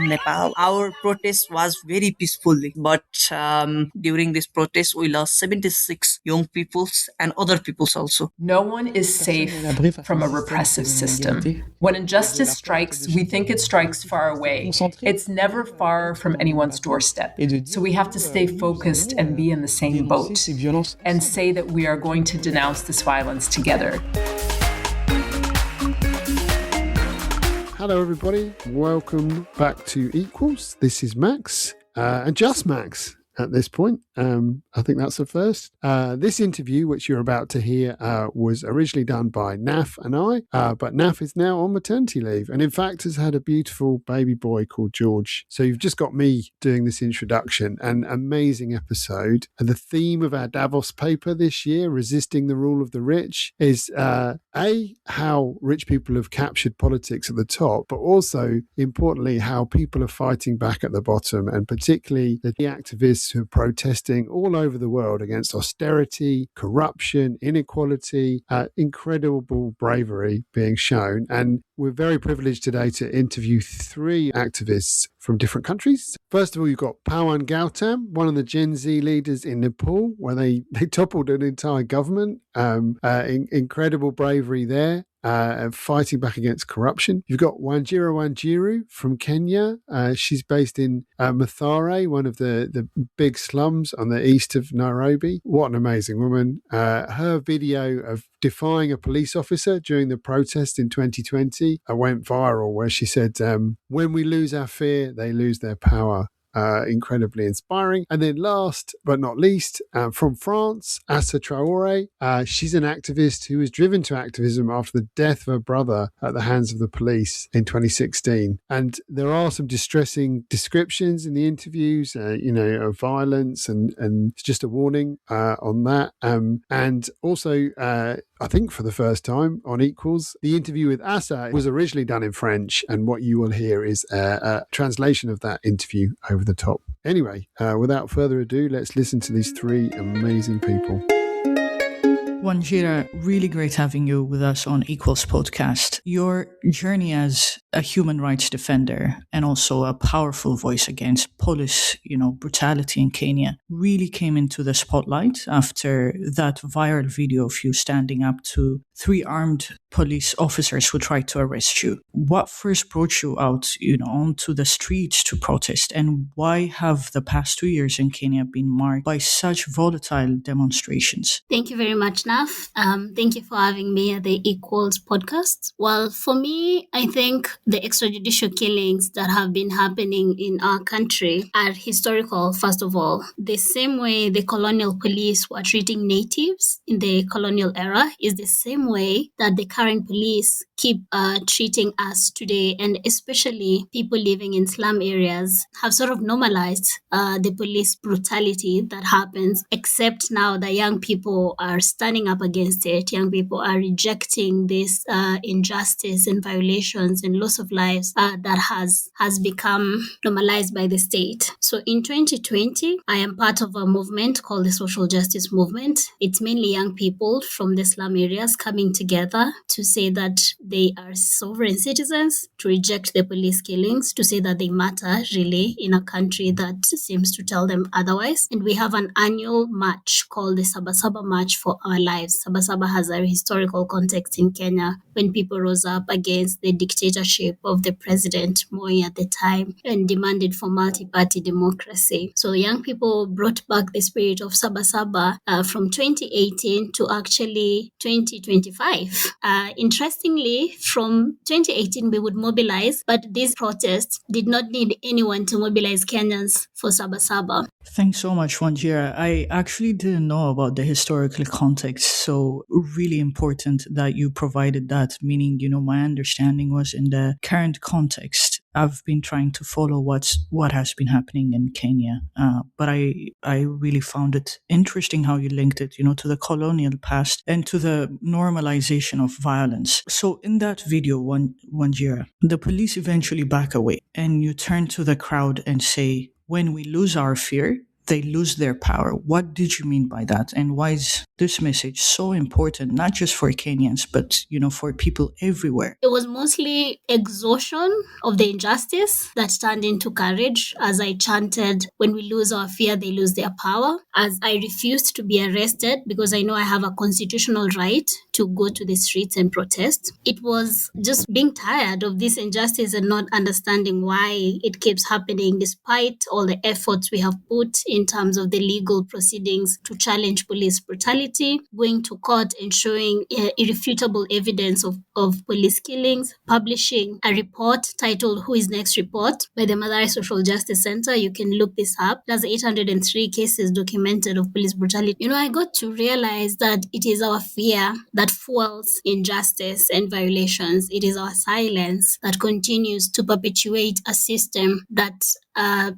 in Nepal. Our protest was very peacefully, but during this protest, we lost 76 young peoples and other peoples also. No one is safe from a repressive system. When injustice strikes, we think it strikes far away. It's never far from anyone's doorstep. So we have to stay focused and be in the same boat and say that we are going to denounce this violence together. Hello, everybody. Welcome back to Equals. This is Max, and just Max at this point. I think that's the first. This interview, which you're about to hear, was originally done by Naf and I, but Naf is now on maternity leave and in fact has had a beautiful baby boy called George. So you've just got me doing this introduction, an amazing episode. And the theme of our Davos paper this year, Resisting the Rule of the Rich, is how rich people have captured politics at the top, but also, importantly, how people are fighting back at the bottom, and particularly the activists who are protesting all over the world against austerity, corruption, inequality, incredible bravery being shown. And we're very privileged today to interview three activists from different countries. First of all, you've got Pawan Gautam, one of the Gen Z leaders in Nepal, where they toppled an entire government. Incredible bravery there. Fighting back against corruption. You've got Wanjira Wanjiru from Kenya. She's based in Mathare, one of the big slums on the east of Nairobi. What an amazing woman. Her video of defying a police officer during the protest in 2020 went viral, where she said, when we lose our fear, they lose their power. Incredibly inspiring. And then last but not least, from France, Assa Traore. She's an activist who was driven to activism after the death of her brother at the hands of the police in 2016. And there are some distressing descriptions in the interviews, of violence, and it's just a warning on that. And also, I think for the first time on Equals, the interview with Assa was originally done in French, and what you will hear is a translation of that interview over the top. Anyway, without further ado, let's listen to these three amazing people. Wanjira, really great having you with us on Equals podcast. Your journey as a human rights defender and also a powerful voice against police, brutality in Kenya really came into the spotlight after that viral video of you standing up to three armed police officers who tried to arrest you. What first brought you out, onto the streets to protest, and why have the past 2 years in Kenya been marked by such volatile demonstrations? Thank you very much, Naf. Thank you for having me at the Equals podcast. Well, for me, I think the extrajudicial killings that have been happening in our country are historical, first of all. The same way the colonial police were treating natives in the colonial era is the same way that the current police keep treating us today, and especially people living in slum areas have sort of normalized the police brutality that happens, except now the young people are standing up against it. Young people are rejecting this injustice and violations and loss of lives that has become normalized by the state. So in 2020, I am part of a movement called the Social Justice Movement. It's mainly young people from the slum areas coming together to say that they are sovereign citizens, to reject the police killings, to say that they matter really in a country that seems to tell them otherwise. And we have an annual march called the Sabasaba March for Our Lives. Sabasaba has a historical context in Kenya when people rose up against the dictatorship of the president Moi at the time and demanded for multi-party democracy. So young people brought back the spirit of Sabasaba from 2018 to actually 2025. Interestingly, from 2018, we would mobilize, but these protests did not need anyone to mobilize Kenyans for Sabasaba. Thanks so much, Wanjira. I actually didn't know about the historical context, so really important that you provided that, meaning, my understanding was in the current context. I've been trying to follow what has been happening in Kenya, but I really found it interesting how you linked it, to the colonial past and to the normalization of violence. So in that video, Wanjira, the police eventually back away, and you turn to the crowd and say, when we lose our fear, they lose their power. What did you mean by that? And why is this message so important, not just for Kenyans, but, for people everywhere? It was mostly exhaustion of the injustice that turned into courage as I chanted, when we lose our fear, they lose their power. As I refused to be arrested because I know I have a constitutional right to go to the streets and protest. It was just being tired of this injustice and not understanding why it keeps happening despite all the efforts we have put in terms of the legal proceedings to challenge police brutality, going to court and showing irrefutable evidence of police killings, publishing a report titled Who is Next Report by the Mathare Social Justice Center. You can look this up. There's 803 cases documented of police brutality. I got to realize that it is our fear that fuels injustice and violations. It is our silence that continues to perpetuate a system that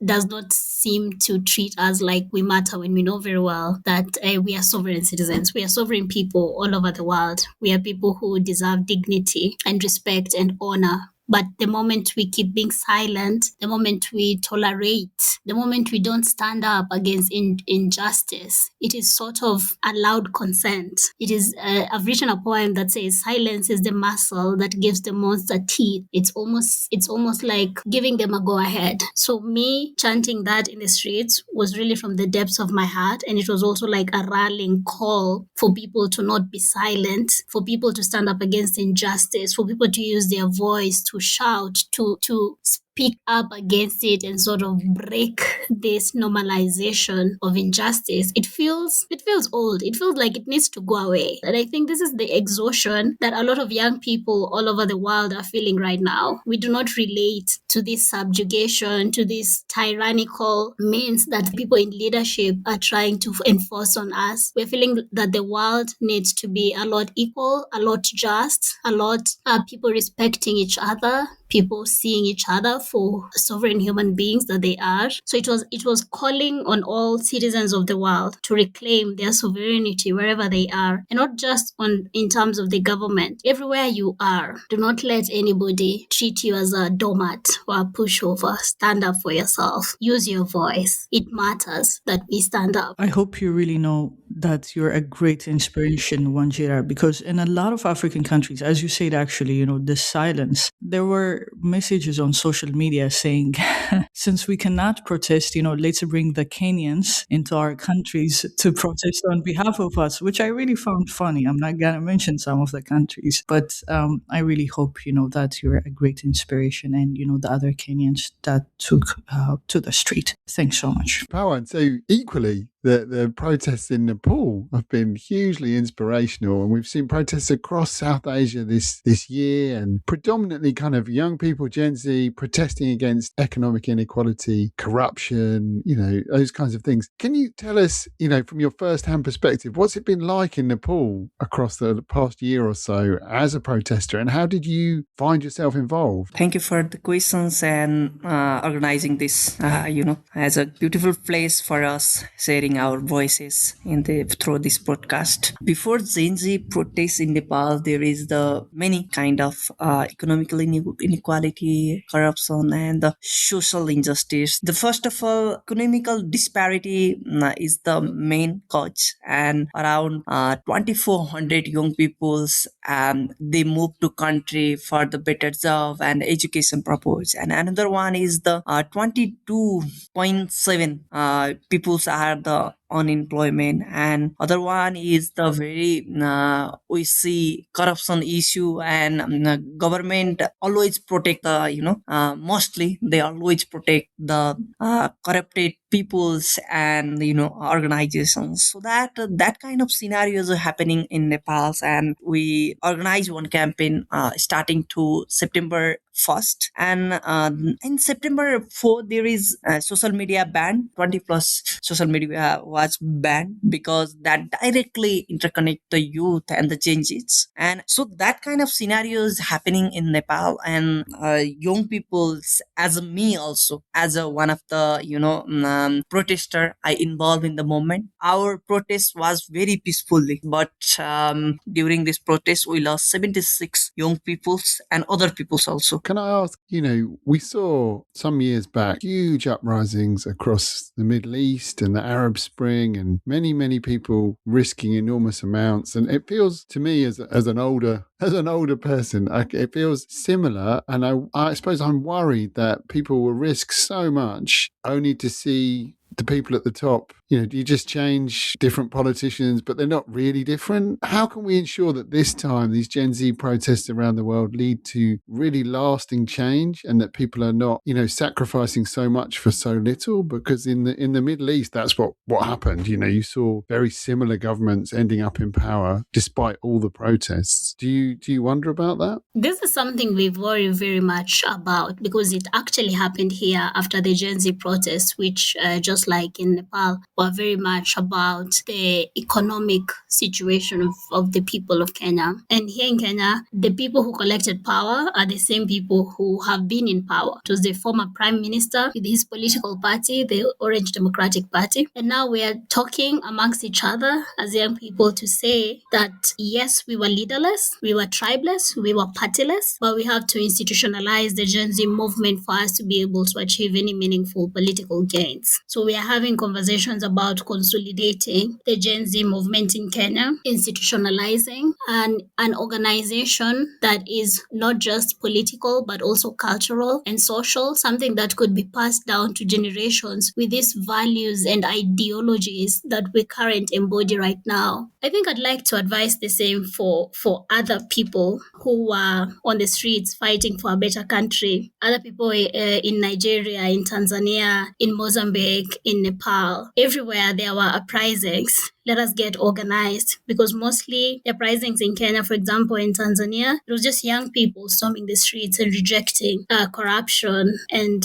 does not seem to treat us like we matter, when we know very well that we are sovereign citizens. We are sovereign people all over the world. We are people who deserve dignity and respect and honor. But the moment we keep being silent, the moment we tolerate, the moment we don't stand up against injustice, it is sort of a loud consent. It is, I've written a poem that says, silence is the muscle that gives the monster teeth. It's almost like giving them a go ahead. So me chanting that in the streets was really from the depths of my heart. And it was also like a rallying call for people to not be silent, for people to stand up against injustice, for people to use their voice to shout, to speak up against it and sort of break this normalization of injustice. It feels old. It feels like it needs to go away. And I think this is the exhaustion that a lot of young people all over the world are feeling right now. We do not relate to this subjugation, to this tyrannical means that people in leadership are trying to enforce on us. We're feeling that the world needs to be a lot equal, a lot just, a lot people respecting each other, people seeing each other for sovereign human beings that they are. So it was calling on all citizens of the world to reclaim their sovereignty wherever they are, and not just in terms of the government. Everywhere you are, do not let anybody treat you as a doormat or a pushover. Stand up for yourself. Use your voice. It matters that we stand up. I hope you really know that you're a great inspiration, Wanjira, because in a lot of African countries, as you said, actually, the silence, there were messages on social media saying, since we cannot protest, let's bring the Kenyans into our countries to protest on behalf of us, which I really found funny. I'm not going to mention some of the countries, but I really hope, that you're a great inspiration, and, the other Kenyans that took to the street. Thanks so much. Power. And so equally, the protests in Nepal have been hugely inspirational, and we've seen protests across South Asia this year, and predominantly kind of young people, Gen Z, protesting against economic inequality, corruption, those kinds of things. Can you tell us, from your first-hand perspective, what's it been like in Nepal across the past year or so as a protester, and how did you find yourself involved? Thank you for the questions and organizing this, as a beautiful place for us, sharing our voices through this broadcast. Before Gen Z protests in Nepal, there is the many kind of economical inequality, corruption, and the social injustice. The first of all, economical disparity is the main cause, and around 2,400 young peoples they move to country for the better job and education purpose. And another one is the 22.7 peoples are the unemployment, and other one is the very we see corruption issue, and government always protect the mostly they always protect the corrupted peoples and organizations. So that kind of scenarios are happening in Nepal, and we organize one campaign starting to September 1st, and in September 4 there is a social media ban. 20 plus social media was banned because that directly interconnect the youth and the changes. And so that kind of scenarios happening in Nepal, and young people, as me also, as one of the protester, I involved in the moment. Our protest was very peacefully, but during this protest we lost 76 young peoples and other peoples also. Can I ask, we saw some years back huge uprisings across the Middle East and the Arab Spring, and many, many people risking enormous amounts. And it feels to me as an older person, it feels similar. And I suppose I'm worried that people will risk so much only to see the people at the top. You just change different politicians, but they're not really different. How can we ensure that this time these Gen Z protests around the world lead to really lasting change, and that people are not, sacrificing so much for so little? Because in the Middle East, that's what happened. You saw very similar governments ending up in power despite all the protests. Do you wonder about that? This is something we worry very much about, because it actually happened here after the Gen Z protests, which just like in Nepal, were very much about the economic situation of the people of Kenya. And here in Kenya, the people who collected power are the same people who have been in power. It was the former prime minister with his political party, the Orange Democratic Party. And now we are talking amongst each other as young people to say that, yes, we were leaderless, we were tribeless, we were partyless, but we have to institutionalize the Gen Z movement for us to be able to achieve any meaningful political gains. So we are having conversations about consolidating the Gen Z movement in Kenya, institutionalizing an organization that is not just political, but also cultural and social, something that could be passed down to generations with these values and ideologies that we currently embody right now. I think I'd like to advise the same for other people who are on the streets fighting for a better country. Other people in Nigeria, in Tanzania, in Mozambique, in Nepal, everywhere there were uprisings. Let us get organized, because mostly the uprisings in Kenya, for example, in Tanzania, it was just young people storming the streets and rejecting corruption and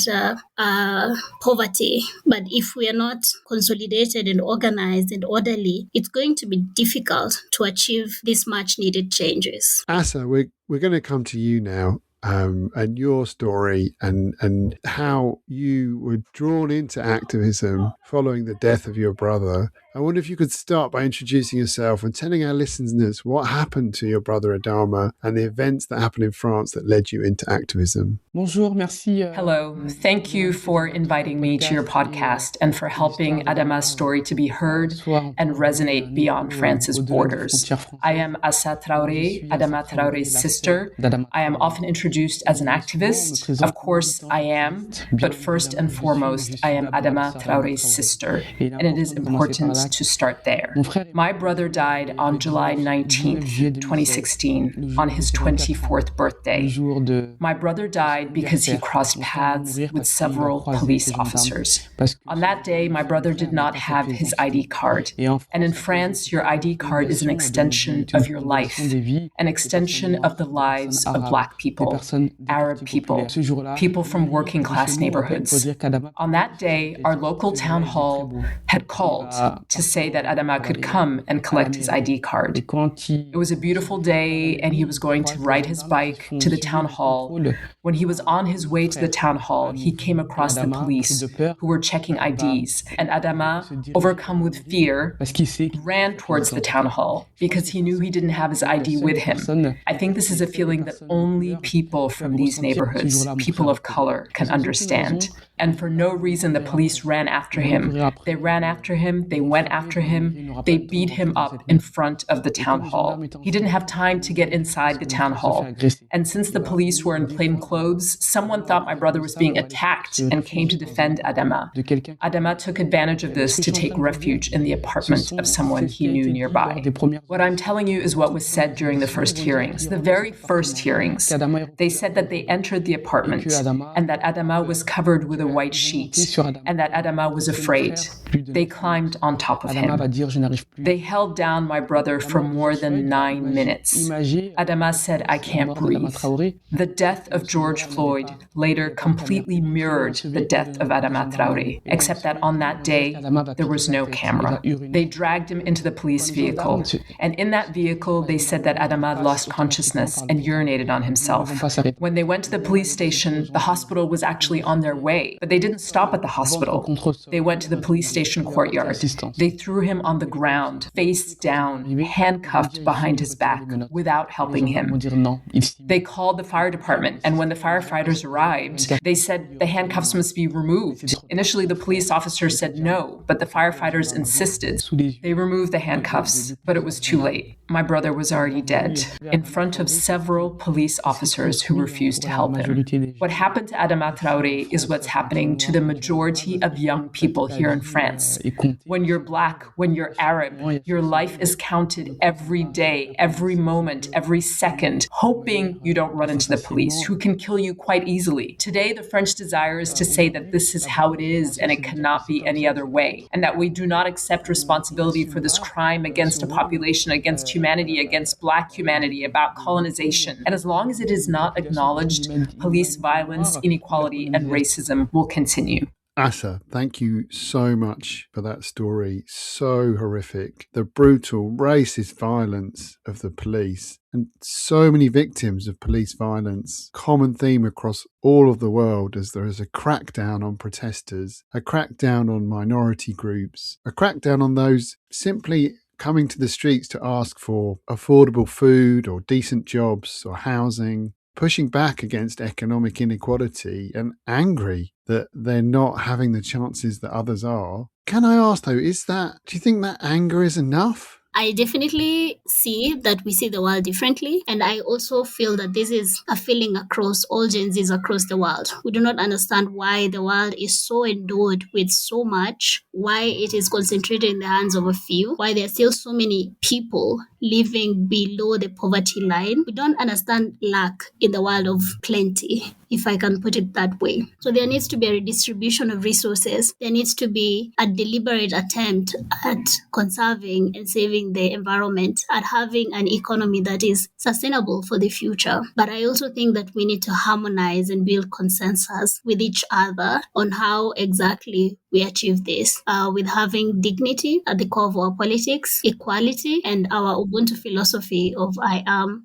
poverty. But if we are not consolidated and organized and orderly, it's going to be difficult to achieve these much needed changes. Asa, we're going to come to you now. And your story and how you were drawn into activism following the death of your brother. I wonder if you could start by introducing yourself and telling our listeners what happened to your brother Adama and the events that happened in France that led you into activism. Bonjour, merci. Hello. Thank you for inviting me to your podcast and for helping Adama's story to be heard and resonate beyond France's borders. I am Assa Traoré, Adama Traoré's sister. I am often introduced as an activist. Of course, I am, but first and foremost, I am Adama Traoré's sister, and it is important to start there. My brother died on July 19th, 2016, on his 24th birthday. My brother died because he crossed paths with several police officers. On that day, my brother did not have his ID card. And in France, your ID card is an extension of your life, an extension of the lives of Black people, Arab people, people from working class neighborhoods. On that day, our local town hall had called to say that Adama could come and collect his ID card. It was a beautiful day, and he was going to ride his bike to the town hall. When he was on his way to the town hall, he came across the police who were checking IDs, and Adama, overcome with fear, ran towards the town hall because he knew he didn't have his ID with him. I think this is a feeling that only people from these neighborhoods, people of color, can understand. And for no reason, the police ran after him. They ran after him, they went after him, they beat him up in front of the town hall. He didn't have time to get inside the town hall. And since the police were in plain clothes, someone thought my brother was being attacked and came to defend Adama. Adama took advantage of this to take refuge in the apartment of someone he knew nearby. What I'm telling you is what was said during the first hearings, the very first hearings. They said that they entered the apartment and that Adama was covered with a white sheet and that Adama was afraid. They climbed on top of him. They held down my brother for more than 9 minutes. Adama said, "I can't breathe." The death of George Floyd later completely mirrored the death of Adama Traoré, except that on that day, there was no camera. They dragged him into the police vehicle, and in that vehicle, they said that Adama lost consciousness and urinated on himself. When they went to the police station, the hospital was actually on their way, but they didn't stop at the hospital. They went to the police station station courtyard. They threw him on the ground, face down, handcuffed behind his back, without helping him. They called the fire department, and when the firefighters arrived, they said the handcuffs must be removed. Initially, the police officer said no, but the firefighters insisted. They removed the handcuffs, but it was too late. My brother was already dead, in front of several police officers who refused to help him. What happened to Adama Traoré is what's happening to the majority of young people here in France. When you're Black, when you're Arab, your life is counted every day, every moment, every second, hoping you don't run into the police, who can kill you quite easily. Today, the French desire is to say that this is how it is and it cannot be any other way, and that we do not accept responsibility for this crime against a population, against humanity, against Black humanity, about colonization. And as long as it is not acknowledged, police violence, inequality, and racism will continue. Asa, thank you so much for that story. So horrific. The brutal, racist violence of the police and so many victims of police violence. Common theme across all of the world as there is a crackdown on protesters, a crackdown on minority groups, a crackdown on those simply coming to the streets to ask for affordable food or decent jobs or housing, pushing back against economic inequality and angry that they're not having the chances that others are. Can I ask though, do you think that anger is enough? I definitely see that we see the world differently. And I also feel that this is a feeling across all Gen Zs across the world. We do not understand why the world is so endowed with so much, why it is concentrated in the hands of a few, why there are still so many people living below the poverty line. We don't understand lack in the world of plenty, if I can put it that way. So there needs to be a redistribution of resources. There needs to be a deliberate attempt at conserving and saving the environment, at having an economy that is sustainable for the future. But I also think that we need to harmonize and build consensus with each other on how exactly we achieve this, with having dignity at the core of our politics, equality, and our Ubuntu philosophy of I am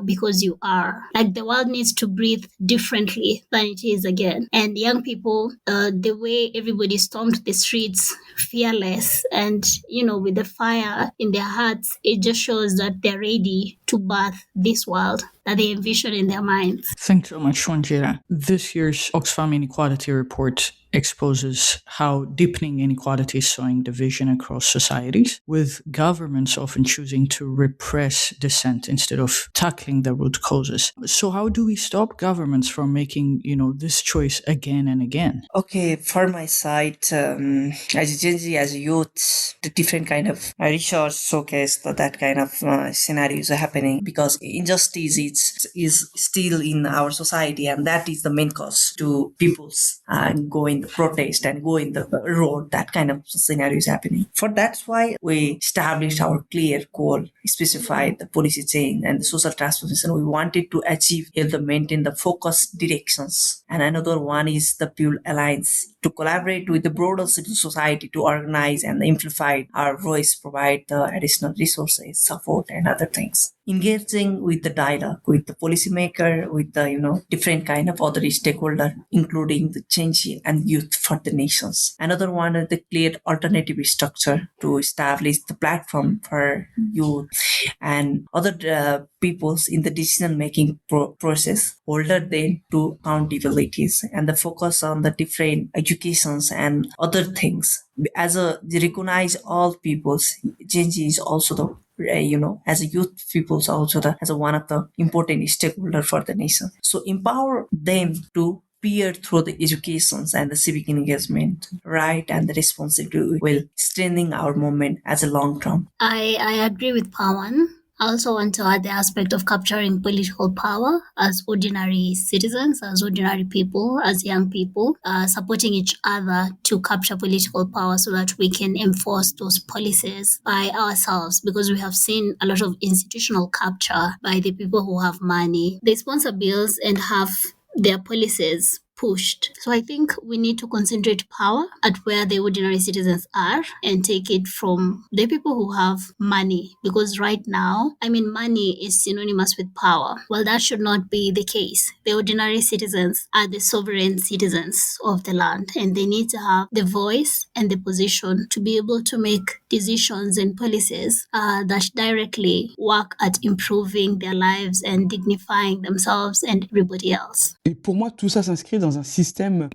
because you are. Like, the world needs to breathe differently than it is again. And young people, the way everybody stormed the streets fearless and, with the fire in their hearts, it just shows that they're ready to birth this world that they envision in their minds. Thanks so much, Wanjira. This year's Oxfam Inequality Report exposes how deepening inequality is sowing division across societies, with governments often choosing to repress dissent instead of tackling the root causes. So how do we stop governments from making, this choice again and again? Okay, for my side, as a Gen Z, as a youth, the different kind of research showcase that kind of scenarios are happening, because injustice is still in our society, and that is the main cause to people's go in the protest and go in the road. That kind of scenario is happening. For that's why we established our clear goal, specified the policy change and the social transformation we wanted to achieve, help them maintain the focused directions. And another one is the Pure Alliance, to collaborate with the broader civil society to organize and amplify our voice, provide the additional resources, support, and other things. Engaging with the dialogue with the policymaker, with the different kind of other stakeholder, including the change and youth for the nations. Another one is the clear alternative structure to establish the platform for youth and other peoples in the decision making process, older than to accountabilities, and the focus on the different educations and other things. They recognize all peoples, Gen Z is also the as a youth peoples also as one of the important stakeholder for the nation. So empower them to peer through the educations and the civic engagement, right, and the responsibility will strengthen our movement as a long term. I agree with Pawan. I also want to add the aspect of capturing political power as ordinary citizens, as ordinary people, as young people, supporting each other to capture political power so that we can enforce those policies by ourselves, because we have seen a lot of institutional capture by the people who have money. They sponsor bills and have their policies pushed. So I think we need to concentrate power at where the ordinary citizens are and take it from the people who have money. Because right now, money is synonymous with power. Well, that should not be the case. The ordinary citizens are the sovereign citizens of the land, and they need to have the voice and the position to be able to make decisions and policies that directly work at improving their lives and dignifying themselves and everybody else.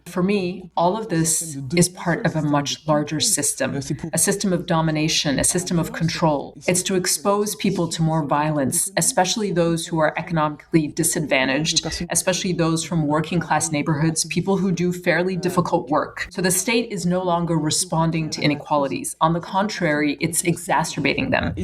For me, all of this is part of a much larger system, a system of domination, a system of control. It's to expose people to more violence, especially those who are economically disadvantaged, especially those from working class neighborhoods, people who do fairly difficult work. So the state is no longer responding to inequalities. On the contrary, it's exacerbating them.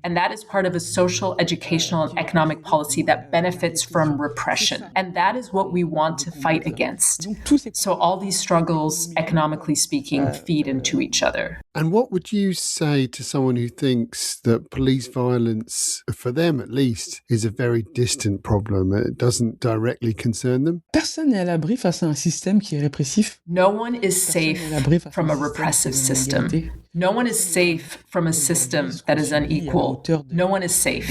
And that is part of a social, educational, and economic policy that benefits from repression. And that is what we want to fight against. So all these struggles, economically speaking, feed into each other. And what would you say to someone who thinks that police violence, for them at least, is a very distant problem? It doesn't directly concern them? No one is safe from a repressive system. No one is safe from a system that is unequal. No one is safe.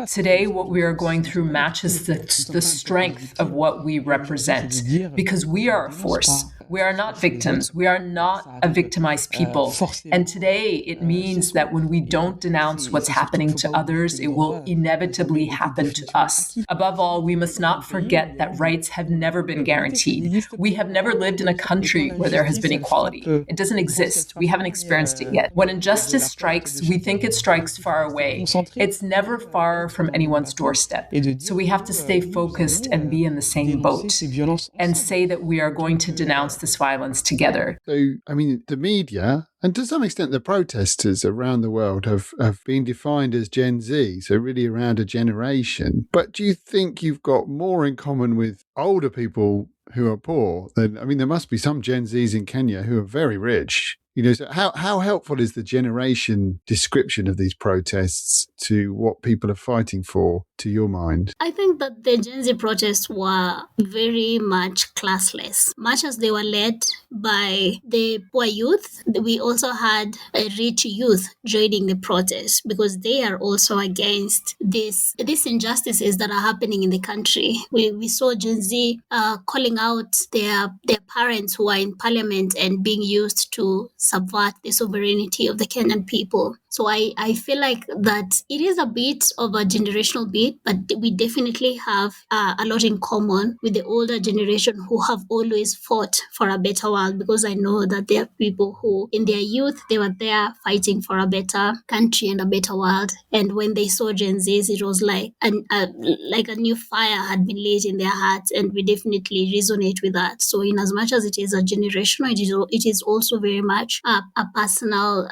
Today, what we are going through matches the strength of what we represent, because we are a force. We are not victims. We are not a victimized people. And today, it means that when we don't denounce what's happening to others, it will inevitably happen to us. Above all, we must not forget that rights have never been guaranteed. We have never lived in a country where there has been equality. It doesn't exist. We haven't experienced it yet. When injustice strikes, we think it strikes far away. It's never far from anyone's doorstep. So we have to stay focused and be in the same boat and say that we are going to denounce this violence together. So, the media, and to some extent the protesters around the world have been defined as Gen Z, so really around a generation. But do you think you've got more in common with older people who are poor than, there must be some Gen Zs in Kenya who are very rich. So how helpful is the generation description of these protests to what people are fighting for, to your mind? I think that the Gen Z protests were very much classless. Much as they were led by the poor youth, we also had a rich youth joining the protest because they are also against these injustices that are happening in the country. We saw Gen Z calling out their parents who are in parliament and being used to subvert the sovereignty of the Kenyan people. So I feel like that it is a bit of a generational bit, but we definitely have a lot in common with the older generation who have always fought for a better world, because I know that there are people who in their youth, they were there fighting for a better country and a better world. And when they saw Gen Zs, it was like a new fire had been lit in their hearts, and we definitely resonate with that. So in as much as it is a generational, it is also very much a personal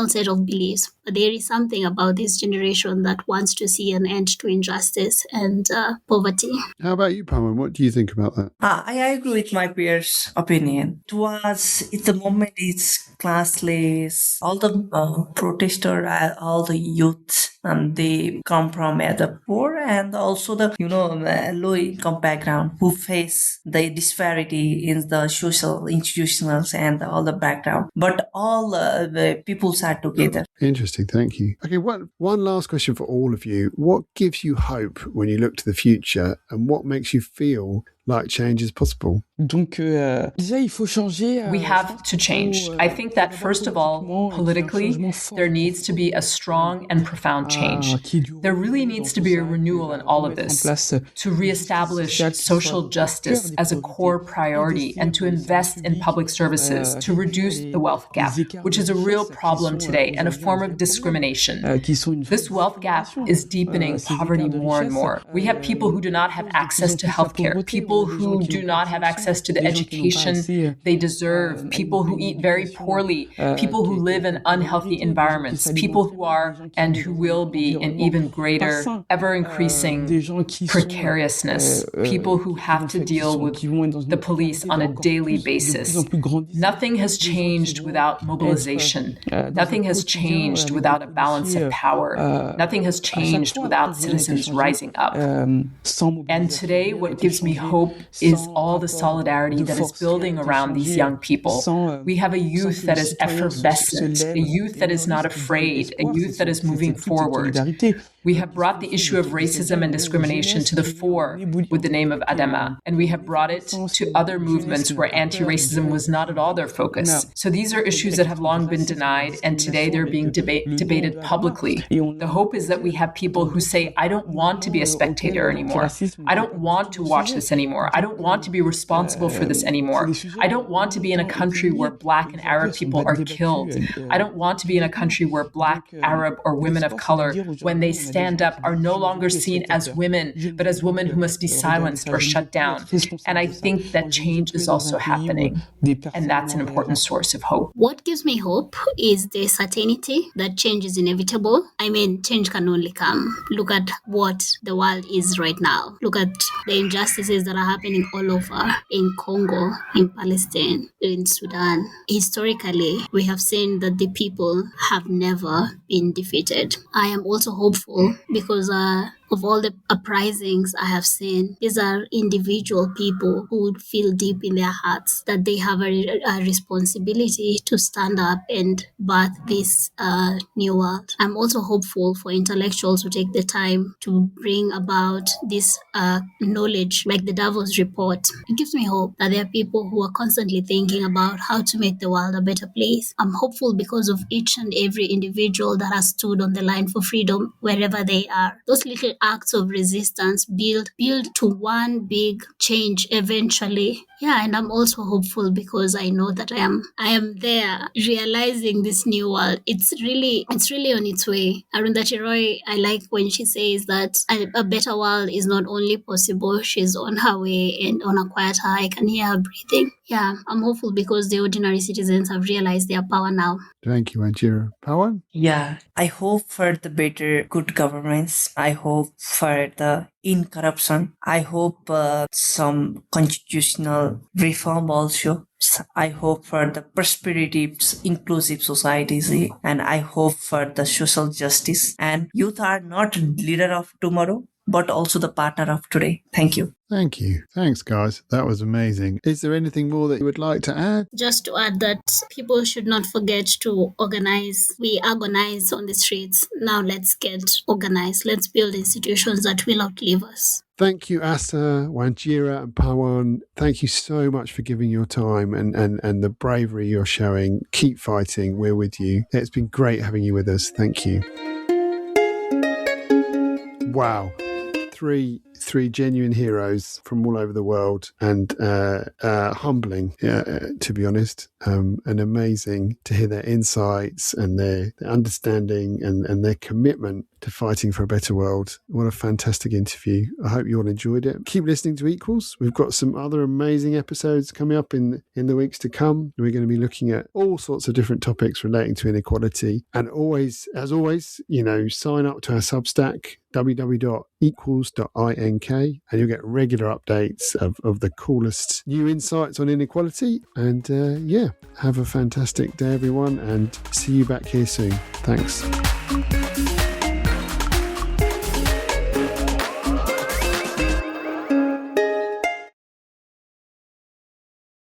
set of beliefs. But there is something about this generation that wants to see an end to injustice and poverty. How about you, Pawan? What do you think about that? I agree with my peers' opinion. It's the moment it's classless. All the protesters, all the youth, they come from the poor and also the low income background who face the disparity in the social institutionals and all the background. But all the peoples are together. Interesting, thank you. Okay, one last question for all of you. What gives you hope when you look to the future, and what makes you feel like change is possible? We have to change. I think that first of all, politically, there needs to be a strong and profound change. There really needs to be a renewal in all of this, to reestablish social justice as a core priority and to invest in public services, to reduce the wealth gap, which is a real problem today and a form of discrimination. This wealth gap is deepening poverty more and more. We have people who do not have access to healthcare, people who do not have access to the education they deserve, people who eat very poorly, people who live in unhealthy environments, people who are and who will be in even greater, ever-increasing precariousness, people who have to deal with the police on a daily basis. Nothing has changed without mobilization. Nothing has changed without a balance of power. Nothing has changed without citizens rising up. And today, what gives me hope hope is all the solidarity that is building around these young people. We have a youth that is effervescent, a youth that is not afraid, a youth that is moving forward. We have brought the issue of racism and discrimination to the fore with the name of Adama, and we have brought it to other movements where anti-racism was not at all their focus. So these are issues that have long been denied, and today they're being debated publicly. The hope is that we have people who say, I don't want to be a spectator anymore. I don't want to watch this anymore. I don't want to be responsible for this anymore. I don't want to be in a country where Black and Arab people are killed. I don't want to be in a country where Black, Arab, or women of color, when they stand up, are no longer seen as women, but as women who must be silenced or shut down. And I think that change is also happening. And that's an important source of hope. What gives me hope is the certainty that change is inevitable. I mean, change can only come. Look at what the world is right now. Look at the injustices that are happening all over, in Congo, in Palestine, in Sudan. Historically, we have seen that the people have never been defeated. I am also hopeful because of all the uprisings I have seen, these are individual people who would feel deep in their hearts that they have a responsibility to stand up and birth this new world. I'm also hopeful for intellectuals to take the time to bring about this knowledge, like the Davos report. It gives me hope that there are people who are constantly thinking about how to make the world a better place. I'm hopeful because of each and every individual that has stood on the line for freedom wherever they are. Those little acts of resistance build to one big change eventually. Yeah, and I'm also hopeful because I know that I am there realizing this new world. It's really on its way. Arundhati Roy, I like when she says that a better world is not only possible, she's on her way, and on a quiet her, I can hear her breathing. Yeah, I'm hopeful because the ordinary citizens have realized their power now. Thank you, Wanjira. Pawan? Yeah, I hope for the better good governance. I hope for the incorruption. I hope some constitutional reform also. I hope for the prosperity, inclusive societies, and I hope for the social justice. And youth are not leader of tomorrow, but also the partner of today. Thank you. Thank you. Thanks, guys. That was amazing. Is there anything more that you would like to add? Just to add that people should not forget to organize. We agonize on the streets. Now let's get organized. Let's build institutions that will outlive us. Thank you, Asa, Wanjira, and Pawan. Thank you so much for giving your time and the bravery you're showing. Keep fighting. We're with you. It's been great having you with us. Thank you. Wow. Three genuine heroes from all over the world, and humbling, to be honest, and amazing to hear their insights and their understanding and their commitment to fighting for a better world. What a fantastic interview. I hope you all enjoyed it. Keep listening to Equals. We've got some other amazing episodes coming up in the weeks to come. We're going to be looking at all sorts of different topics relating to inequality. And always, as always, sign up to our Substack, www.equals.ink, and you'll get regular updates of the coolest new insights on inequality. And have a fantastic day, everyone, and see you back here soon. Thanks.